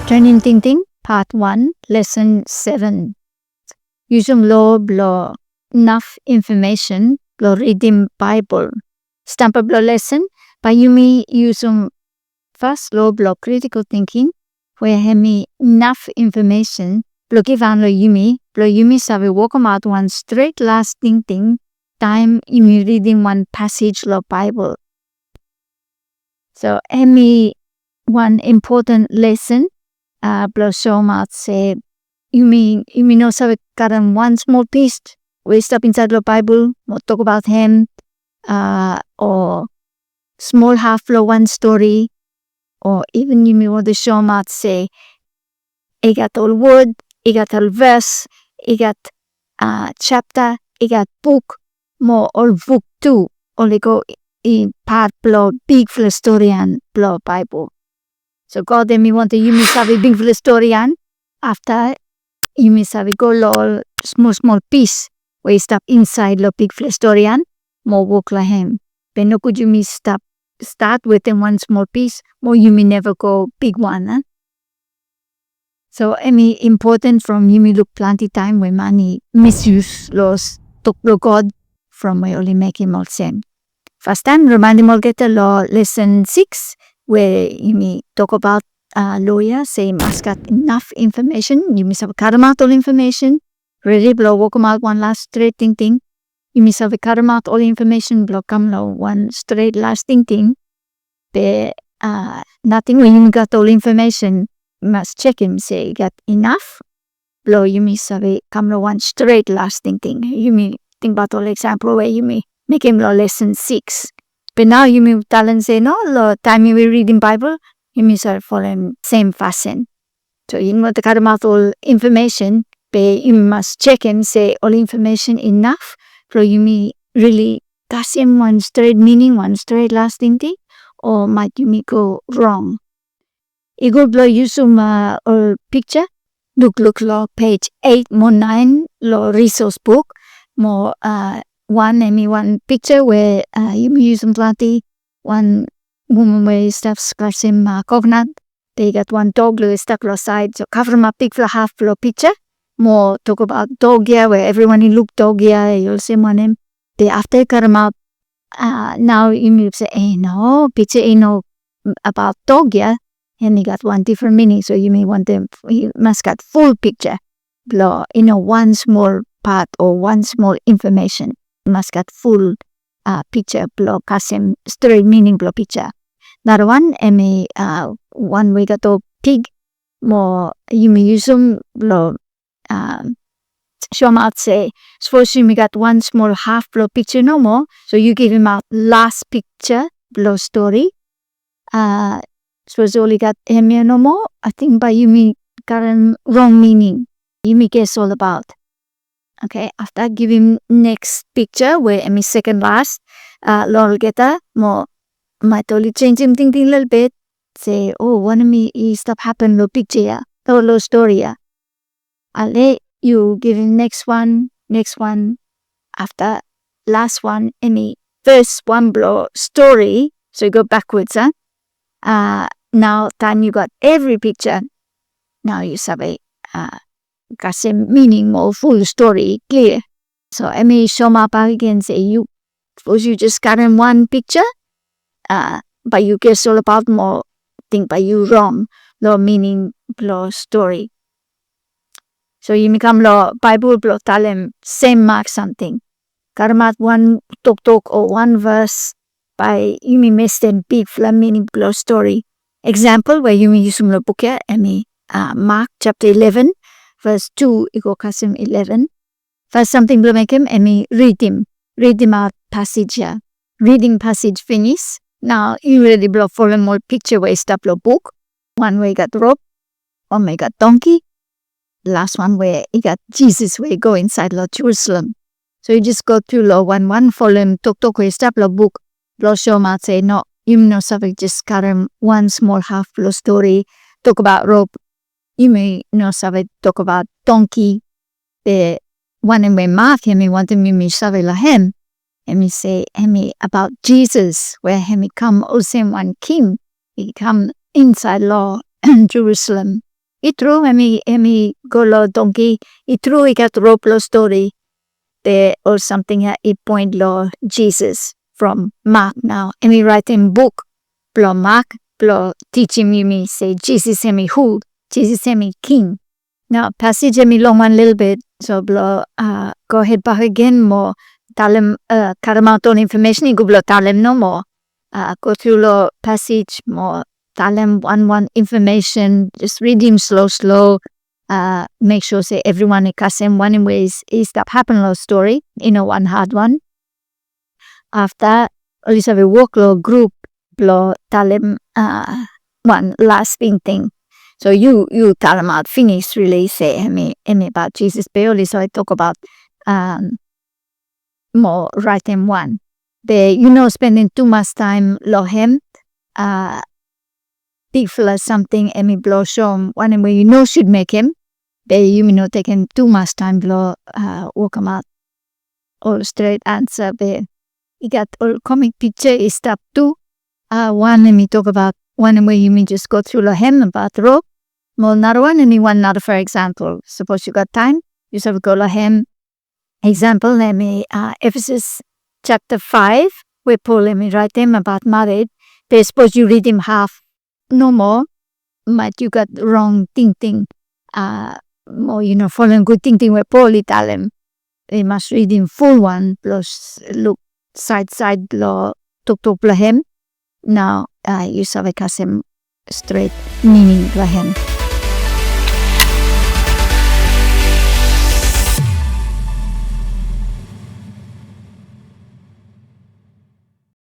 Trenem Tingting Part 1 Lesson 7 Yusum lo blo enough information blo reading Bible. Stampa blo lesson pa yumi yusum first lo blo critical thinking where hemi enough information blo givan lo yumi sabe walk out one straight last thinking time yumi reading one passage lo Bible. So hemi one important lesson blo show mat say you know sabe karan one small piece we step inside the Bible mo talk about him or small half lo one story or even you may want to show mat say I got all word, I got all verse, I got chapter, I got book mo all book too only go in part blo big full story and blo Bible. So God me want to you may sabe big full story and after you may sabe go lo small piece we stop inside lo big full story and more walk like him. But no could you may start with one small piece more you may never go big one. Huh? So any important from you may look plenty time when money misuse los talk lo God from we only make him all same. First time remind him all get a law lesson 6 where you may talk about lawyer say must got enough information you miss have cut out all information really blow walk out one last straight thing you miss have cut out all information blow come low one straight last thing be nothing when you got all information must check him say got enough blow you miss have come low one straight last thing you may think about all example where you may make him low lesson 6 but now you may tell and say no lo time you will read in Bible you may start following same fashion. So you want to cut out all information but you must check and say all information enough so you may really cast him one straight meaning one straight last thing or might you may go wrong. You go blow use some picture look lo page 8 more 9 lo resource book more one picture where you may use some plenty one woman where stuff scratch him coconut they got one dog lo stuck lo side so cover him up big for half lo picture more talk about dog here where everyone he look dog here you'll see one him they after cut him out now you may say no picture no about dog here and he got one different meaning so you may want them you must got full picture blow one small part or one small information must got full picture blow kasim straight meaning blow picture. Another one one we got a pig more you may use them blow show him out say suppose you may got one small half blow picture no more so you give him out last picture blow story suppose only got him no more I think by you may got wrong meaning you may guess all about. Okay, after give him next picture where I second last lol get a more might only change him thinking a little bit say oh one of me stop happen lo picture or lo story I'll let you give him next one after last one any first one blow story so you go backwards now time you got every picture now you sabe got some meaning more full story clear so I may show my back again say you suppose you just got in one picture but you guess all about more think by you wrong lo meaning lo story so you become lo Bible blow tell him same mark something got him out one talk or one verse by you may miss them big flam meaning blow story example where you may use some book here Mark chapter 11 verse 2 you go custom 11 first something will make him read him out passage here reading passage finish now you already blow follow more picture where stop lo book one way got rope one way got donkey last one where you got Jesus where you go inside lo Jerusalem so you just go through lo one follow him talk where stop lo book blow show him out say no you know something just cut him one small half lo story talk about rope you may know sabe talk about donkey the one in my mouth him want to me sabe la him and me say about Jesus where him come also one king he come inside law Jerusalem Itru emi golo donkey itru ikat rope lo story there or something it point lo Jesus from Mark now. Emi write in book blo Mark blo teaching me say Jesus emi who, Jesus emi king. Now passage emi long one little bit, so blo go ahead back again more talem karamaton information igu blo talem no more. Go through lo passage more talem one information, just read him slow. Make sure say everyone ikasem one in ways is that happen lo story, one hard one. After Elizabeth work lo group blo talem one last thing. So you tell them out finish really say me about Jesus Bailey. So I talk about more right in one. Spending too much time lo him people something emi blow show one way should make him. Taking too much time blow work him out. All straight answer there. You got all comic picture is step 2. One and me talk about one way you mean just go through the hem about rope. More another one and one another for example. Suppose you got time, you have go to hem. Example, let me Ephesus chapter 5, where Paul let me write him about marriage. They suppose you read him half, no more, but you got wrong thinking. More following good thinking where Paul tell him. They must read him full one, plus look side lo talk him. Now you have a straight meaning to him.